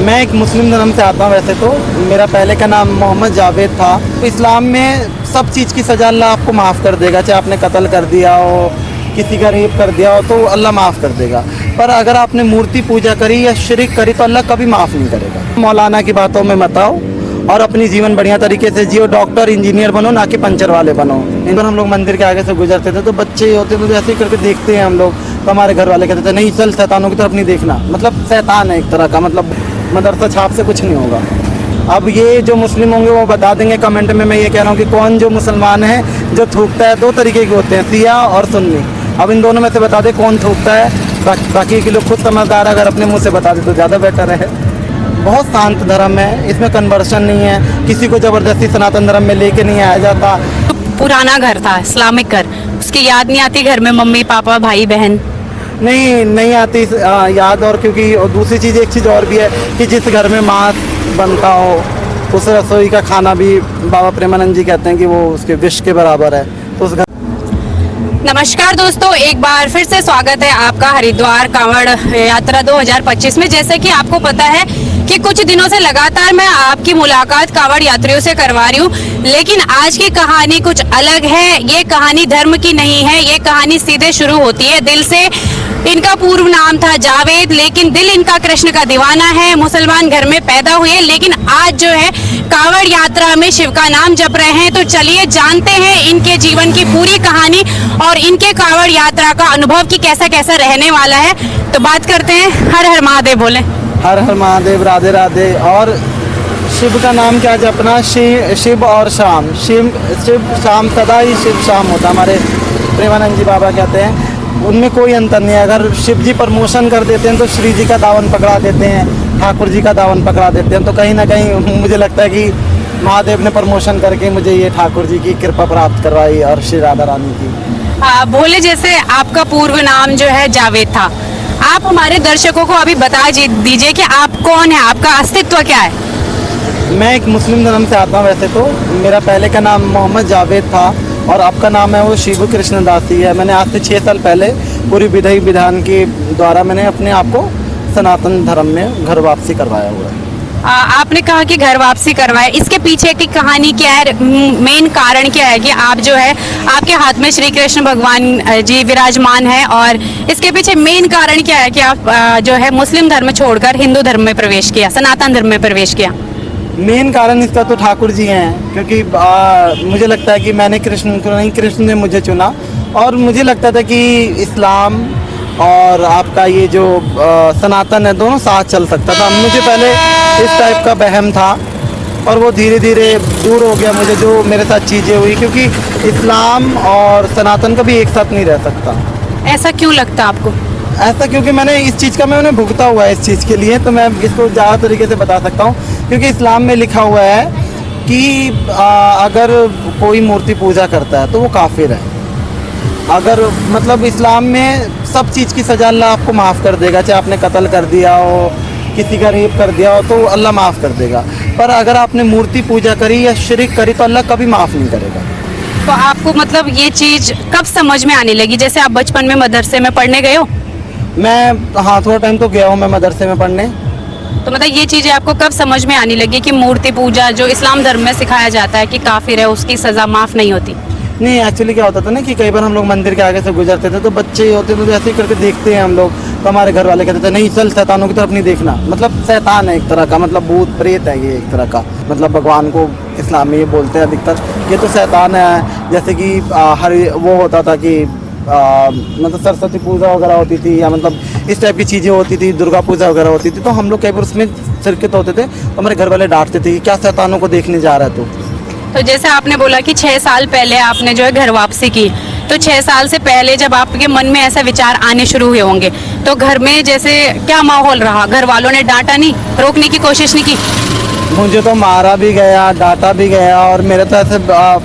मैं एक मुस्लिम धर्म से आता हूँ। वैसे तो मेरा पहले का नाम मोहम्मद जावेद था। इस्लाम में सब चीज़ की सज़ा अल्लाह आपको माफ़ कर देगा, चाहे आपने कत्ल कर दिया हो, किसी का रेप कर दिया हो तो अल्लाह माफ़ कर देगा। पर अगर आपने मूर्ति पूजा करी या शिरक करी तो अल्लाह कभी माफ़ नहीं करेगा। मौलाना की बातों में मत आओ और अपनी जीवन बढ़िया तरीके से जियो। डॉक्टर इंजीनियर बनो, ना कि पंचर वाले बनो। इन पर हम लोग मंदिर के आगे से गुजरते थे तो बच्चे होते थे तो ऐसे ही करके देखते हैं हम लोग, तो हमारे घर वाले कहते थे नहीं चल शैतानों की तरफ नहीं देखना। मतलब शैतान है एक तरह का, मतलब मदरसा छाप से कुछ नहीं होगा। अब ये जो मुस्लिम होंगे वो बता देंगे कमेंट में। मैं ये कह रहा हूँ कि कौन जो मुसलमान है जो थूकता है, दो तरीके के होते हैं, सिया और सुन्नी। अब इन दोनों में से बता दे कौन थूकता है। बाकी के लोग खुद समझदार, अगर अपने मुंह से बता दे तो ज़्यादा बेटर है। बहुत शांत धर्म है, इसमें कन्वर्शन नहीं है, किसी को ज़बरदस्ती सनातन धर्म में लेके नहीं आया जाता। पुराना घर था, इस्लामिक घर, उसकी याद नहीं आती घर में मम्मी पापा भाई बहन? नहीं आती याद। और क्योंकि और दूसरी चीज़, एक चीज़ और भी है कि जिस घर में मांस बनता हो उस रसोई का खाना भी बाबा प्रेमानंद जी कहते हैं कि वो उसके विष के बराबर है। तो उस घर। नमस्कार दोस्तों, एक बार फिर से स्वागत है आपका हरिद्वार कांवड़ यात्रा 2025 में। जैसे कि आपको पता है कि कुछ दिनों से लगातार मैं आपकी मुलाकात कांवड़ यात्रियों से करवा रही हूँ, लेकिन आज की कहानी कुछ अलग है। ये कहानी धर्म की नहीं है, ये कहानी सीधे शुरू होती है दिल से। इनका पूर्व नाम था जावेद, लेकिन दिल इनका कृष्ण का दीवाना है। मुसलमान घर में पैदा हुए, लेकिन आज जो है कांवड़ यात्रा में शिव का नाम जप रहे हैं। तो चलिए जानते हैं इनके जीवन की पूरी कहानी और इनके कांवड़ यात्रा का अनुभव कि कैसा कैसा रहने वाला है। तो बात करते हैं। हर हर महादेव बोले। हर हर महादेव, राधे राधे। और शिव का नाम क्या जपना, शिव और शाम। शिव शाम, सदा ही शिव शाम होता। हमारे प्रेमानंद जी बाबा कहते हैं उनमें कोई अंतर नहीं है। अगर शिव जी प्रमोशन कर देते हैं तो श्री जी का दावन पकड़ा देते हैं, ठाकुर जी का दावन पकड़ा देते हैं। तो कहीं ना कहीं मुझे लगता है कि महादेव ने प्रमोशन करके मुझे ये ठाकुर जी की कृपा प्राप्त करवाई और श्री राधा रानी की। भोले, जैसे आपका पूर्व नाम जो है जावेद था, आप हमारे दर्शकों को अभी बता दीजिए कि आप कौन है, आपका अस्तित्व क्या है? मैं एक मुस्लिम धर्म से आता हूँ। वैसे तो मेरा पहले का नाम मोहम्मद जावेद था और आपका नाम है वो शिव कृष्ण दासी है। मैंने आज से 6 साल पहले पूरी विधि विधान के द्वारा मैंने अपने आप को सनातन धर्म में घर वापसी करवाया हुआ है। आपने कहा कि घर वापसी करवाए, इसके पीछे की कहानी क्या है, मेन कारण क्या है कि आप जो है आपके हाथ में श्री कृष्ण भगवान जी विराजमान है, और इसके पीछे मेन कारण क्या है कि आप जो है मुस्लिम धर्म छोड़कर हिंदू धर्म में प्रवेश किया, सनातन धर्म में प्रवेश किया? मेन कारण इसका तो ठाकुर जी हैं, क्योंकि मुझे लगता है कि मैंने कृष्ण को नहीं, कृष्ण ने मुझे चुना। और मुझे लगता था कि इस्लाम और आपका ये जो सनातन है दोनों साथ चल सकता था। मुझे पहले इस टाइप का वहम था और वो धीरे धीरे दूर हो गया मुझे, जो मेरे साथ चीज़ें हुई, क्योंकि इस्लाम और सनातन कभी एक साथ नहीं रह सकता। ऐसा क्यों लगता आपको? ऐसा क्योंकि मैंने इस चीज़ का मैंने भुगता हुआ है इस चीज़ के लिए, तो मैं इसको ज़्यादा तरीके से बता सकता हूँ। क्योंकि इस्लाम में लिखा हुआ है कि अगर कोई मूर्ति पूजा करता है तो वो काफिर है। अगर मतलब इस्लाम में सब चीज़ की सज़ा अल्लाह आपको माफ़ कर देगा, चाहे आपने कत्ल कर दिया हो, किसी का रेप कर दिया हो तो अल्लाह माफ़ कर देगा। पर अगर आपने मूर्ति पूजा करी या शिरक करी तो अल्लाह कभी माफ़ नहीं करेगा। तो आपको मतलब ये चीज़ कब समझ में आने लगी? जैसे आप बचपन में मदरसे में पढ़ने गए हो? हाँ, थोड़ा टाइम तो गया हूँ मैं मदरसे में पढ़ने। तो मतलब ये चीज़ें आपको कब समझ में आने लगी कि मूर्ति पूजा जो इस्लाम धर्म में सिखाया जाता है कि काफिर है, उसकी सज़ा माफ़ नहीं होती? नहीं, एक्चुअली क्या होता था ना कि कई बार हम लोग मंदिर के आगे से गुजरते थे तो बच्चे होते थे तो ऐसे ही करके देखते हैं हम लोग, तो हमारे घर वाले कहते थे नहीं चल शैतानों की तरफ नहीं देखना। मतलब शैतान है एक तरह का, मतलब भूत प्रेत है ये एक तरह का। मतलब भगवान को इस्लाम में ये बोलते हैं अधिकतर, ये तो शैतान है। जैसे कि हर वो होता था कि मतलब सरस्वती पूजा वगैरह होती थी, या मतलब इस टाइप की चीज़ें होती थी, दुर्गा पूजा वगैरह होती थी, तो हम लोग कई बार उसमें शिरकत होते थे तो हमारे घर वाले डांटते थे कि क्या शैतानों को देखने जा रहा है। तो जैसे आपने बोला कि 6 साल पहले आपने जो है घर वापसी की, तो 6 साल से पहले जब आपके मन में ऐसा विचार आने शुरू हुए होंगे तो घर में जैसे क्या माहौल रहा? घर वालों ने डांटा नहीं, रोकने की कोशिश नहीं की? मुझे तो मारा भी गया, डांटा भी गया, और मेरे तो ऐसे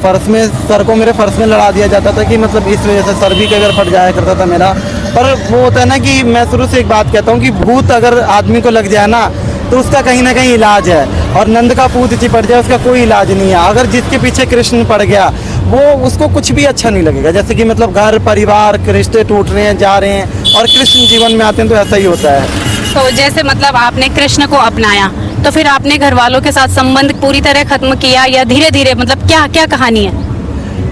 फर्श में सर को मेरे फर्श में लड़ा दिया जाता था कि मतलब इस वजह से सर भी कई बार फट जाया करता था मेरा। पर वो होता है ना कि मैं शुरू से एक बात कहता हूँ कि भूत अगर आदमी को लग जाए ना तो उसका कहीं ना कहीं इलाज है, और नंद का पूत चिपट जाए उसका कोई इलाज नहीं है। अगर जिसके पीछे कृष्ण पड़ गया वो उसको कुछ भी अच्छा नहीं लगेगा। जैसे कि मतलब घर परिवार के रिश्ते टूट रहे हैं, जा रहे हैं, और कृष्ण जीवन में आते हैं तो ऐसा ही होता है। तो जैसे मतलब आपने कृष्ण को अपनाया तो फिर आपने घर वालों के साथ संबंध पूरी तरह खत्म किया या धीरे धीरे, मतलब क्या क्या कहानी है?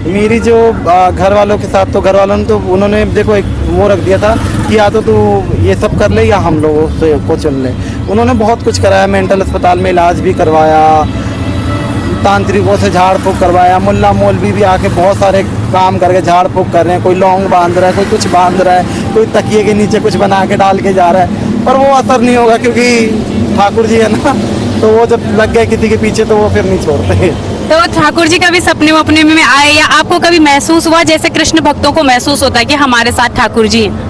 मेरी जो घर वालों के साथ, तो घर वालों ने तो उन्होंने देखो एक वो रख दिया था कि या तो तू ये सब कर ले या हम लोगों से को चुन ले। उन्होंने बहुत कुछ कराया, मेंटल अस्पताल में इलाज भी करवाया, तांत्रिकों से झाड़ फूँक करवाया, मुल्ला मौलवी भी आके बहुत सारे काम करके झाड़ फूँक कर रहे हैं। कोई लौंग बांध रहा है, कोई कुछ बांध रहा है, कोई तकिए के नीचे कुछ बना के डाल के जा रहा है, पर वो असर नहीं होगा क्योंकि ठाकुर जी है ना, तो वो जब लग गए किसी के पीछे तो वो फिर नहीं छोड़ते। तो ठाकुर जी कभी सपने वपने में आए या आपको कभी महसूस हुआ जैसे कृष्ण भक्तों को महसूस होता है कि हमारे साथ ठाकुर जी हैं?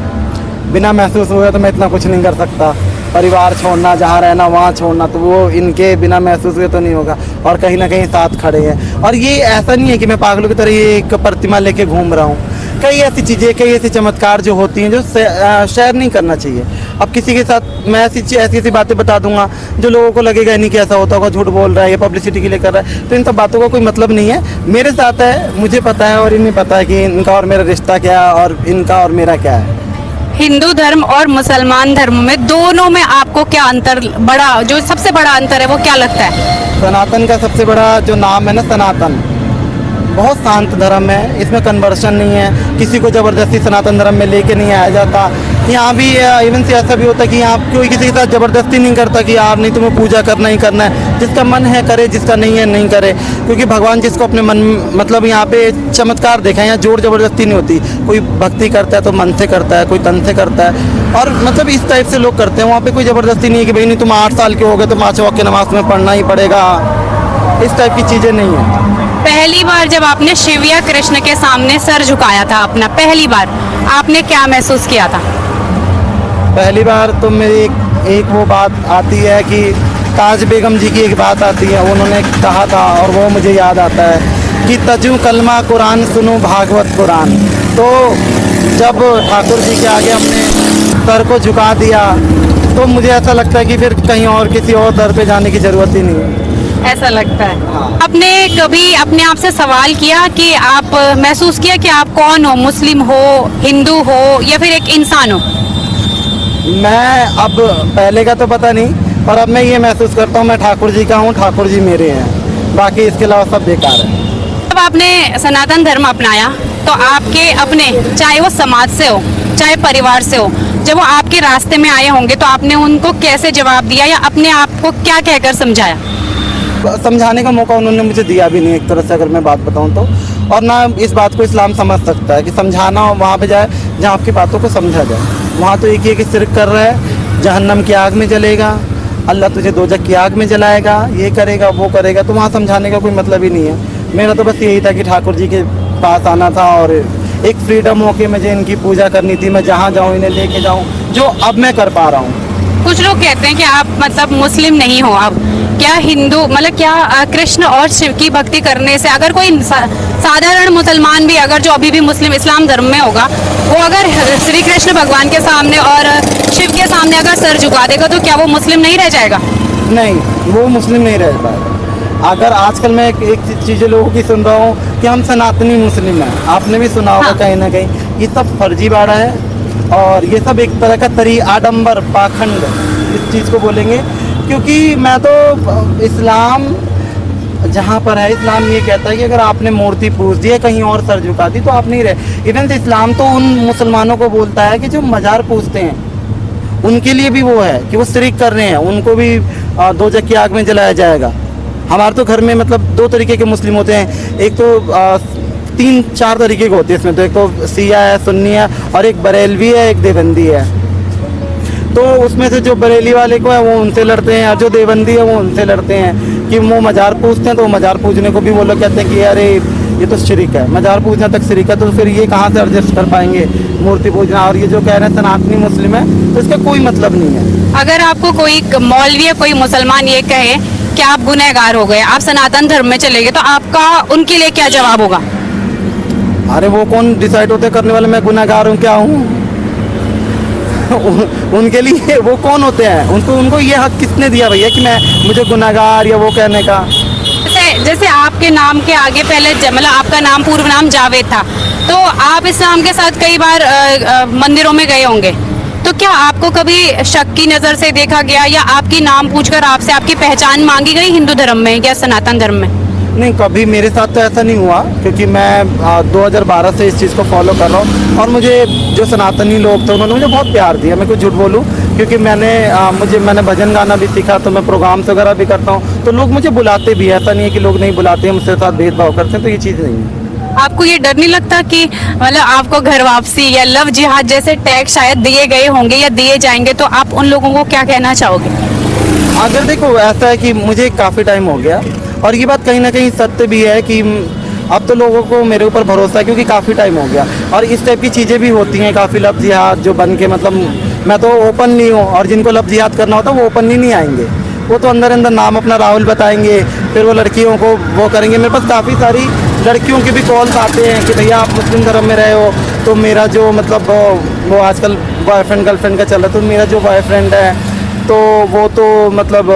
बिना महसूस हुए तो मैं इतना कुछ नहीं कर सकता। परिवार छोड़ना, जहाँ रहना वहाँ छोड़ना, तो वो इनके बिना महसूस हुए तो नहीं होगा। और कहीं ना कहीं साथ खड़े हैं। और ये ऐसा नहीं है कि मैं पागलों की तरह ये एक प्रतिमा लेके घूम रहा हूँ। कई ऐसी चीज़ें, कई ऐसी चमत्कार जो होती हैं जो शेयर नहीं करना चाहिए। अब किसी के साथ मैं ऐसी बातें बता दूंगा जो लोगों को लगेगा नहीं कि ऐसा होता होगा, झूठ बोल रहा है, ये पब्लिसिटी के लिए कर रहा है, तो इन सब बातों का कोई मतलब नहीं है। मेरे साथ है, मुझे पता है और इन्हें पता है कि इनका और मेरा रिश्ता क्या है और इनका और मेरा क्या है। हिंदू धर्म और मुसलमान धर्म में दोनों में आपको क्या अंतर, बड़ा जो सबसे बड़ा अंतर है वो क्या लगता है? सनातन का सबसे बड़ा जो नाम है ना, सनातन, बहुत शांत धर्म है। इसमें कन्वर्शन नहीं है, किसी को ज़बरदस्ती सनातन धर्म में लेके नहीं आया जाता। यहाँ भी इवन से ऐसा भी होता है कि यहाँ कोई किसी के साथ ज़बरदस्ती नहीं करता कि यार नहीं तुम्हें पूजा करना ही करना है। जिसका मन है करे, जिसका नहीं है नहीं करे, क्योंकि भगवान जिसको अपने मन, मतलब यहाँ पे चमत्कार देखा है, यहाँ जोर ज़बरदस्ती नहीं होती। कोई भक्ति करता है तो मन से करता है, कोई तन से करता है, और मतलब इस टाइप से लोग करते हैं। वहाँ पे कोई ज़बरदस्ती नहीं है कि भाई नहीं तुम 8 साल के हो गए तो 5 वक्त की नमाज तुम्हें पढ़ना ही पड़ेगा, इस टाइप की चीज़ें नहीं है। पहली बार जब आपने शिव या कृष्ण के सामने सर झुकाया था अपना, पहली बार आपने क्या महसूस किया था? पहली बार तो मेरी एक वो बात आती है कि ताज बेगम जी की एक बात आती है, उन्होंने कहा था और वो मुझे याद आता है कि तजू कलमा कुरान सुनो भागवत कुरान। तो जब ठाकुर जी के आगे हमने सर को झुका दिया तो मुझे ऐसा लगता है कि फिर कहीं और किसी और दर पे जाने की ज़रूरत ही नहीं है। ऐसा लगता है। हाँ। आपने कभी अपने आप से सवाल किया कि आप महसूस किया कि आप कौन हो, मुस्लिम हो, हिंदू हो या फिर एक इंसान हो? मैं अब पहले का तो पता नहीं, पर अब मैं ये महसूस करता हूँ मैं ठाकुर जी का हूँ, ठाकुर जी मेरे हैं, बाकी इसके अलावा सब बेकार है। जब आपने सनातन धर्म अपनाया तो आपके अपने, चाहे वो समाज से हो चाहे परिवार से हो, जब वो आपके रास्ते में आए होंगे तो आपने उनको कैसे जवाब दिया या अपने आप को क्या कहकर समझाया? समझाने का मौका उन्होंने मुझे दिया भी नहीं एक तरह से, अगर मैं बात बताऊं तो। और ना इस बात को इस्लाम समझ सकता है कि समझाना वहाँ पे जाए जहाँ आपकी बातों को समझा जाए। वहाँ तो एक ही कि शिरक कर रहा है, जहन्नम की आग में जलेगा, अल्लाह तुझे दोजख की आग में जलाएगा, ये करेगा वो करेगा, तो वहाँ समझाने का कोई मतलब ही नहीं है। मेरा तो बस यही था कि ठाकुर जी के पास आना था और एक फ्रीडम होके मुझे इनकी पूजा करनी थी। मैं जहाँ जाऊँ इन्हें लेके जाऊँ, जो अब मैं कर पा रहा हूँ। कुछ लोग कहते हैं कि आप मतलब मुस्लिम नहीं हो, अब क्या हिंदू, मतलब क्या कृष्ण और शिव की भक्ति करने से अगर कोई साधारण मुसलमान भी, अगर जो अभी भी मुस्लिम इस्लाम धर्म में होगा, वो अगर श्री कृष्ण भगवान के सामने और शिव के सामने अगर सर झुका देगा तो क्या वो मुस्लिम नहीं रह जाएगा? नहीं, वो मुस्लिम नहीं रह पाएगा। अगर आजकल मैं एक चीज़ें लोगों की सुन रहा हूँ कि हम सनातनी मुस्लिम हैं, आपने भी सुना होगा। हाँ। कहीं ना कहीं ये सब फर्जीवाड़ा है और ये सब एक तरह का आडंबर पाखंड इस चीज़ को बोलेंगे। क्योंकि मैं तो इस्लाम जहाँ पर है, इस्लाम ये कहता है कि अगर आपने मूर्ति पूज दी है, कहीं और सर झुका दी तो आप नहीं रहे। इवन तो इस्लाम तो उन मुसलमानों को बोलता है कि जो मज़ार पूजते हैं उनके लिए भी वो है कि वो शिरक कर रहे हैं, उनको भी दोजख की आग में जलाया जाएगा। हमारे तो घर में मतलब 2 तरीके के मुस्लिम होते हैं, एक तो 3-4 तरीके के होते हैं इसमें, तो एक तो सिया है, सुन्नी है, और एक बरेलवी है, एक देवबंदी है। तो उसमें से जो बरेली वाले को है वो उनसे लड़ते हैं और जो देवबंदी है वो उनसे लड़ते हैं कि वो मज़ार पूजते हैं। तो मज़ार पूजने को भी वो लोग कहते हैं कि अरे ये तो शिरक है, मज़ार पूजना तक शिरक है, तो फिर ये कहाँ से एडजस्ट कर पाएंगे मूर्ति पूजना। और ये जो कह रहे हैं सनातनी मुस्लिम है, तो इसका कोई मतलब नहीं है। अगर आपको कोई मौलवी या कोई मुसलमान ये कहे कि आप गुनहगार हो गए, आप सनातन धर्म में चले गए, तो आपका उनके लिए क्या जवाब होगा? अरे वो कौन डिसाइड होते करने वाले, मैं गुनहगार हूँ क्या हूँ? उनके लिए वो कौन होते हैं? उनको ये हक किसने दिया भैया कि मैं मुझे गुनहगार या वो कहने का? जैसे आपके नाम के आगे पहले मतलब आपका नाम, पूर्व नाम जावेद था, तो आप इस्लाम के साथ कई बार मंदिरों में गए होंगे, तो तो क्या आपको कभी शक की नजर से देखा गया या आपकी नाम पूछकर आपसे आपकी पहचान मांगी गई हिंदू धर्म में या सनातन धर्म में? नहीं, कभी मेरे साथ तो ऐसा नहीं हुआ, क्योंकि मैं 2012 से इस चीज़ को फॉलो कर रहा हूँ और मुझे जो सनातनी लोग थे उन्होंने मुझे बहुत प्यार दिया। मैं कुछ झूठ बोलूँ, क्योंकि मैंने भजन गाना भी सीखा, तो मैं प्रोग्राम्स वगैरह भी करता हूँ, तो लोग मुझे बुलाते भी हैं। ऐसा नहीं है कि लोग नहीं बुलाते हैं, मुझसे साथ भेदभाव करते हैं, तो ये चीज़ नहीं है। आपको ये डर नहीं लगता कि मतलब आपको घर वापसी या लव जिहाद जैसे टैग शायद दिए गए होंगे या दिए जाएंगे, तो आप उन लोगों को क्या कहना चाहोगे? अगर देखो, ऐसा है कि मुझे काफ़ी टाइम हो गया और ये बात कहीं ना कहीं सत्य भी है कि अब तो लोगों को मेरे ऊपर भरोसा है, क्योंकि काफ़ी टाइम हो गया और इस टाइप की चीज़ें भी होती हैं। काफ़ी लफ्ज़ जिहाद जो बन के, मतलब मैं तो ओपनली हूँ और जिनको लफ्ज़ जिहाद करना होता है वो ओपनली नहीं आएंगे, वो तो अंदर अंदर नाम अपना राहुल बताएंगे, फिर वो लड़कियों को वो करेंगे। मेरे पास काफ़ी सारी लड़कियों के भी कॉल्स आते हैं कि भैया आप मुस्लिम धर्म में रहे हो, तो मेरा जो मतलब वो आजकल बॉयफ्रेंड गर्लफ्रेंड का चल रहा है, तो मेरा जो बॉयफ्रेंड है तो वो तो मतलब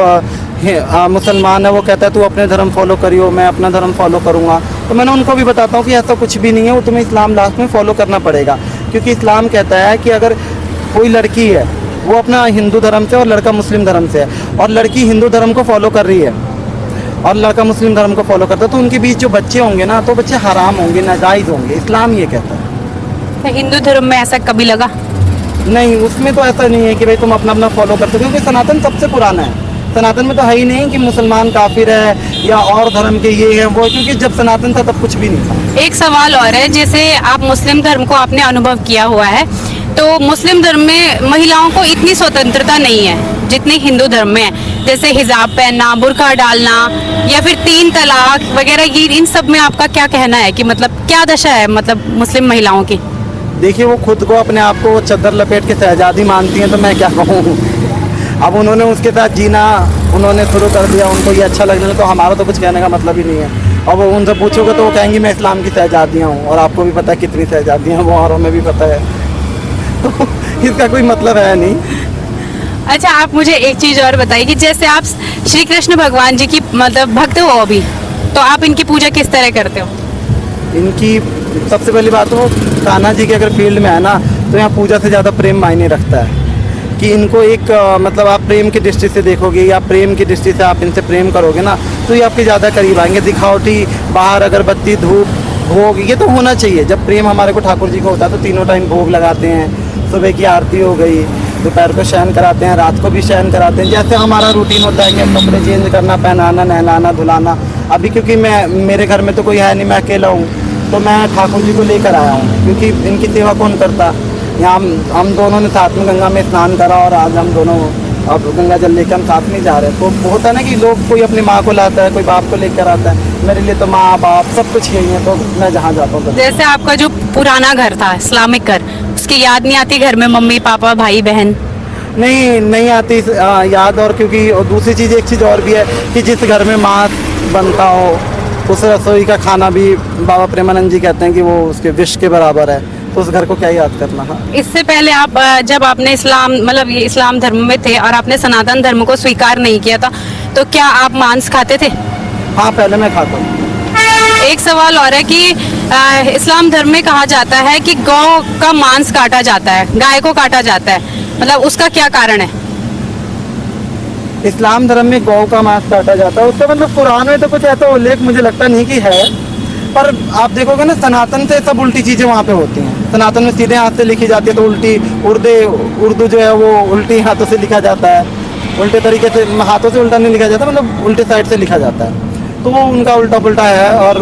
मुसलमान है, वो कहता है तू अपने धर्म फॉलो करियो, मैं अपना धर्म फॉलो करूँगा। तो मैंने उनको भी बताता हूँ कि ऐसा कुछ भी नहीं है, वो तुम्हें इस्लाम लास्ट में फॉलो करना पड़ेगा, क्योंकि इस्लाम कहता है कि अगर कोई लड़की है वो अपना हिंदू धर्म से और लड़का मुस्लिम धर्म से है, और लड़की हिंदू धर्म को फॉलो कर रही है और लड़का मुस्लिम धर्म को फॉलो करता है, तो उनके बीच जो बच्चे होंगे ना, तो बच्चे हराम होंगे, नाजायज़ होंगे। इस्लाम ये कहता है। तो हिंदू धर्म में ऐसा कभी लगा? नहीं, उसमें तो ऐसा नहीं है कि भाई तुम अपना अपना फॉलो करते हो, क्योंकि सनातन सबसे पुराना है। सनातन में तो है ही नहीं कि मुसलमान काफिर है या और धर्म के ये है वो, क्योंकि जब सनातन था तब कुछ भी नहीं था। एक सवाल और है, जैसे आप मुस्लिम धर्म को आपने अनुभव किया हुआ है, तो मुस्लिम धर्म में महिलाओं को इतनी स्वतंत्रता नहीं है जितनी हिंदू धर्म में है। जैसे हिजाब पहनना, बुर्का डालना या फिर 3 तलाक वगैरह, ये इन सब में आपका क्या कहना है कि मतलब क्या दशा है मतलब मुस्लिम महिलाओं की? देखिए, वो खुद को अपने आप को चादर लपेट के शहजादी मानती हैं, तो मैं क्या कहूँ। अब उन्होंने उसके साथ जीना उन्होंने शुरू कर दिया, उनको ये अच्छा लगने लगा, तो हमारा तो कुछ कहने का मतलब ही नहीं है। अब उनसे पूछोगे तो वो कहेंगी मैं इस्लाम की शहजादियाँ हूँ, और आपको भी पता है कितनी शहजादियाँ हैं वो, और हमें भी पता है, तो इसका कोई मतलब है नहीं। अच्छा, आप मुझे एक चीज और बताइए कि जैसे आप श्री कृष्ण भगवान जी की मतलब भक्त हो अभी, तो आप इनकी पूजा किस तरह करते हो? इनकी सबसे पहली बात तो कान्हा जी के अगर फील्ड में है ना, तो यहाँ पूजा से ज़्यादा प्रेम मायने रखता है। कि इनको एक मतलब आप प्रेम की दृष्टि से देखोगे या प्रेम की दृष्टि से आप इनसे प्रेम करोगे ना, तो ये आपके ज़्यादा करीब आएंगे। दिखावटी बाहर अगरबत्ती धूप भोग ये तो होना चाहिए। जब प्रेम हमारे को ठाकुर जी को होता है तो तीनों टाइम भोग लगाते हैं। सुबह की आरती हो गई, दोपहर को शयन कराते हैं, रात को भी शयन कराते हैं। जैसे हमारा रूटीन होता है कि कपड़े चेंज करना, पहनाना, नहलाना, धुलाना। अभी क्योंकि मेरे घर में तो कोई है नहीं, मैं अकेला हूँ, तो मैं ठाकुर जी को लेकर आया हूँ, क्योंकि इनकी सेवा कौन करता। यहाँ हम दोनों ने साथ में गंगा में स्नान करा और आज हम दोनों अब गंगा जल लेकर हम साथ में जा रहे हैं। तो होता है ना कि लोग कोई अपनी माँ को लाता है, कोई बाप को लेकर आता है। मेरे लिए तो माँ बाप सब कुछ यही है, तो मैं जहाँ जाता हूँ। जैसे आपका जो पुराना घर था इस्लामिक घर, उसकी याद नहीं आती घर में मम्मी पापा भाई बहन? नहीं आती याद। और क्योंकि और दूसरी चीज़ एक चीज़ और भी है कि जिस घर में मांस बनता हो उस रसोई का खाना भी बाबा प्रेमानंद जी कहते हैं कि वो उसके विष के बराबर है, तो उस घर को क्या याद करना। हाँ, इससे पहले आप जब आपने इस्लाम मतलब ये इस्लाम धर्म में थे और आपने सनातन धर्म को स्वीकार नहीं किया था, तो क्या आप मांस खाते थे? हाँ, पहले मैं खाता हूँ। एक सवाल और है कि इस्लाम धर्म में कहा जाता है कि गौ का मांस काटा जाता है, गाय को काटा जाता है, मतलब उसका क्या कारण है? इस्लाम धर्म में गौ का मांस काटा जाता है, उसका मतलब कुरान में तो कुछ ऐसा उल्लेख मुझे लगता नहीं कि है। पर आप देखोगे ना, सनातन से सब उल्टी चीज़ें वहाँ पे होती हैं। सनातन में सीधे हाथ से लिखी जाती है, तो उल्टी उर्दू जो है वो उल्टी हाथों से लिखा जाता है। उल्टे तरीके से हाथों से उल्टा नहीं लिखा जाता, मतलब उल्टे साइड से लिखा जाता है। तो वो उनका उल्टा पुल्टा है। और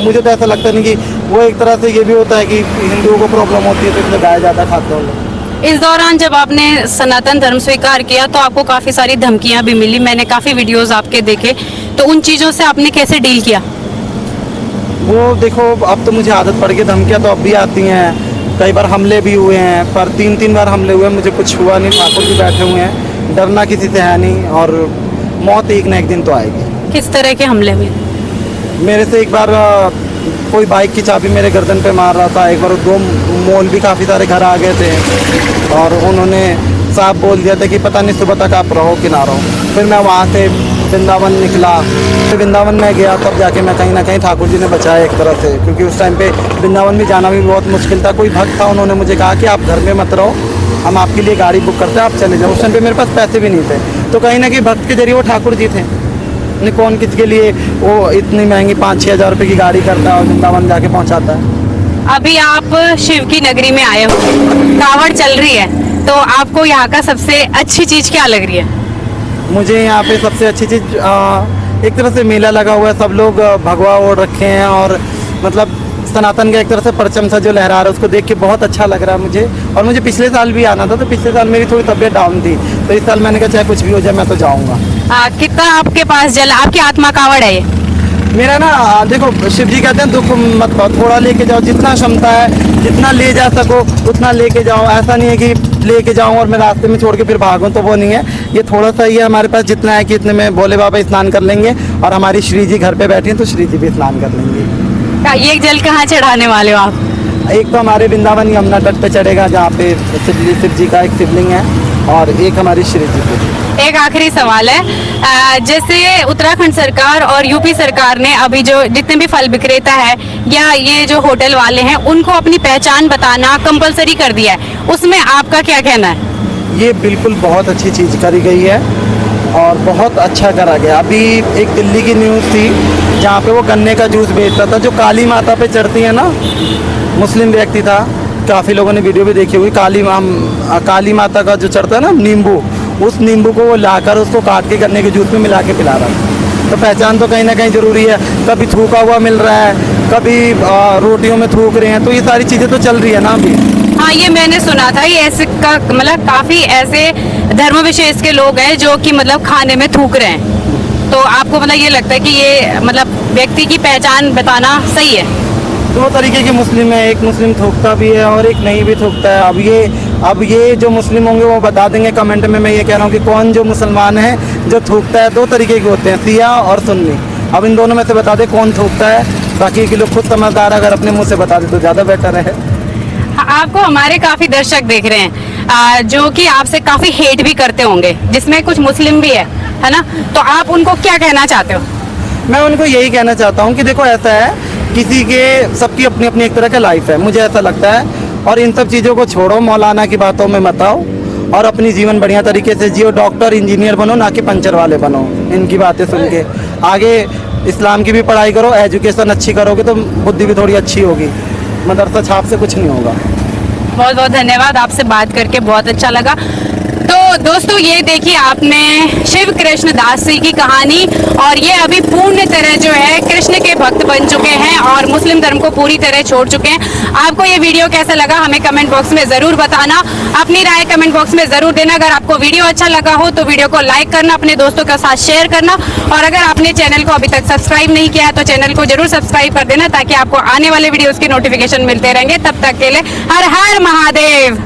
मुझे तो ऐसा लगता नहीं कि वो एक तरह से ये भी होता है कि हिंदुओं को प्रॉब्लम होती है तो इसलिए गाया ज़्यादा खाते हैं लोग। इस दौरान जब आपने सनातन धर्म स्वीकार किया तो आपको काफी सारी धमकियां भी मिली, मैंने काफी वीडियोस आपके देखे, तो उन चीजों से आपने कैसे डील किया? वो देखो, अब तो मुझे आदत पड़ गई, धमकियाँ तो अब भी आती हैं। कई बार हमले भी हुए हैं, पर 3 बार हमले हुए, मुझे कुछ हुआ नहीं। ठाकुर जी बैठे हुए हैं, डरना किसी से है नहीं, और मौत एक ना एक दिन तो आएगी। किस तरह के हमले हुए? मेरे से एक बार कोई बाइक की चाबी मेरे गर्दन पे मार रहा था। एक बार 2 मौलवी काफ़ी सारे घर आ गए थे और उन्होंने साफ बोल दिया था कि पता नहीं सुबह तक आप रहो कि ना रहो। फिर मैं वहाँ से वृंदावन निकला, फिर वृंदावन में गया, तब जाके मैं कहीं ना कहीं ठाकुर जी ने बचाया एक तरह से, क्योंकि उस टाइम पे वृंदावन में जाना भी बहुत मुश्किल था। कोई भक्त था, उन्होंने मुझे कहा कि आप घर में मत रहो, हम आपके लिए गाड़ी बुक करते हैं, आप चले जाओ। उस टाइम पे मेरे पास पैसे भी नहीं थे, तो कहीं ना कहीं भक्त के जरिए वो ठाकुर जी थे। नहीं, कौन किसके लिए वो इतनी महंगी 5-6 हज़ार रुपये की गाड़ी करता है और वृंदावन जाके पहुंचाता है। अभी आप शिव की नगरी में आए हो, कावड़ चल रही है, तो आपको यहाँ का सबसे अच्छी चीज क्या लग रही है? मुझे यहाँ पे सबसे अच्छी चीज़ एक तरह से मेला लगा हुआ है, सब लोग भगवा ओढ़ रखे हैं और मतलब सनातन का एक तरह से परचम सा जो लहरा रहा है उसको देख के बहुत अच्छा लग रहा है मुझे। और मुझे पिछले साल भी आना था, तो पिछले साल मेरी थोड़ी तबीयत डाउन थी, तो इस साल मैंने कहा चाहे कुछ भी हो जाए मैं तो जाऊँगा। कितना आपके पास जल, आपकी आत्मा कावड़ है ये? मेरा ना देखो, शिव जी कहते हैं दुख मत पाओ, थोड़ा लेके जाओ, जितना क्षमता है जितना ले जा सको उतना लेके जाओ। ऐसा नहीं है कि लेके जाऊं और मैं रास्ते में छोड़ के फिर भागूं, तो वो नहीं है। ये थोड़ा सा ही है हमारे पास, जितना है कि इतने में भोले बाबा स्नान कर लेंगे और हमारी श्री जी घर पे बैठी हैं तो श्री जी भी स्नान कर लेंगे। ये जल कहाँ चढ़ाने वाले हो आप? एक तो हमारे वृंदावन यमुना तट पे चढ़ेगा जहाँ पे शिव जी का एक शिवलिंग है, और एक हमारी श्री जी पे। एक आखिरी सवाल है, जैसे उत्तराखंड सरकार और यूपी सरकार ने अभी जो जितने भी फल विक्रेता है या ये जो होटल वाले हैं उनको अपनी पहचान बताना कंपलसरी कर दिया है, उसमें आपका क्या कहना है? ये बिल्कुल बहुत अच्छी चीज़ करी गई है और बहुत अच्छा करा गया। अभी एक दिल्ली की न्यूज़ थी जहाँ पे वो गन्ने का जूस बेचता था, जो काली माता पे चढ़ती है ना, मुस्लिम व्यक्ति था, काफ़ी लोगों ने वीडियो भी देखी हुई। काली माता का जो चढ़ता है ना नींबू, उस नींबू को वो लाकर उसको काट के गन्ने के जूस में मिला के पिला रहा था। तो पहचान तो कहीं ना कहीं ज़रूरी है। कभी थूका हुआ मिल रहा है, कभी रोटियों में थूक रहे हैं, तो ये सारी चीज़ें तो चल रही है ना अभी। हाँ, ये मैंने सुना था, ये ऐसे का मतलब काफी ऐसे धर्म विशेष के लोग हैं जो कि मतलब खाने में थूक रहे हैं, तो आपको मतलब ये लगता है कि ये मतलब व्यक्ति की पहचान बताना सही है? दो तरीके के मुस्लिम है, एक मुस्लिम थूकता भी है और एक नहीं भी थूकता है। अब ये जो मुस्लिम होंगे वो बता देंगे कमेंट में। मैं ये कह रहा हूँ कि कौन जो मुसलमान है जो थूकता है। दो तरीके के होते हैं, सिया और सुन्नी। अब इन दोनों में से बता दे कौन थूकता है, बाकी के लोग खुद समझदार अगर अपने मुंह से बता दे तो ज़्यादा बेटर है। आपको हमारे काफी दर्शक देख रहे हैं जो कि आपसे काफी हेट भी करते होंगे, जिसमें कुछ मुस्लिम भी है ना, तो आप उनको क्या कहना चाहते हो? मैं उनको यही कहना चाहता हूँ कि देखो ऐसा है, किसी के सबकी अपनी अपनी एक तरह का लाइफ है, मुझे ऐसा लगता है। और इन सब चीज़ों को छोड़ो, मौलाना की बातों में मत आओ और अपनी जीवन बढ़िया तरीके से जियो। डॉक्टर इंजीनियर बनो, ना कि पंचर वाले बनो इनकी बातें सुन के। आगे इस्लाम की भी पढ़ाई करो, एजुकेशन अच्छी करोगे तो बुद्धि भी थोड़ी अच्छी होगी। मदरसा छाप से कुछ नहीं होगा। बहुत बहुत धन्यवाद, आपसे बात करके बहुत अच्छा लगा। तो दोस्तों, ये देखिए आपने शिव कृष्ण दास जी की कहानी, और ये अभी पूर्ण तरह जो है कृष्ण के भक्त बन चुके हैं और मुस्लिम धर्म को पूरी तरह छोड़ चुके हैं। आपको ये वीडियो कैसा लगा हमें कमेंट बॉक्स में ज़रूर बताना, अपनी राय कमेंट बॉक्स में ज़रूर देना। अगर आपको वीडियो अच्छा लगा हो तो वीडियो को लाइक करना, अपने दोस्तों के साथ शेयर करना, और अगर आपने चैनल को अभी तक सब्सक्राइब नहीं किया है तो चैनल को जरूर सब्सक्राइब कर देना, ताकि आपको आने वाले वीडियोज़ की नोटिफिकेशन मिलते रहेंगे। तब तक के लिए हर हर महादेव।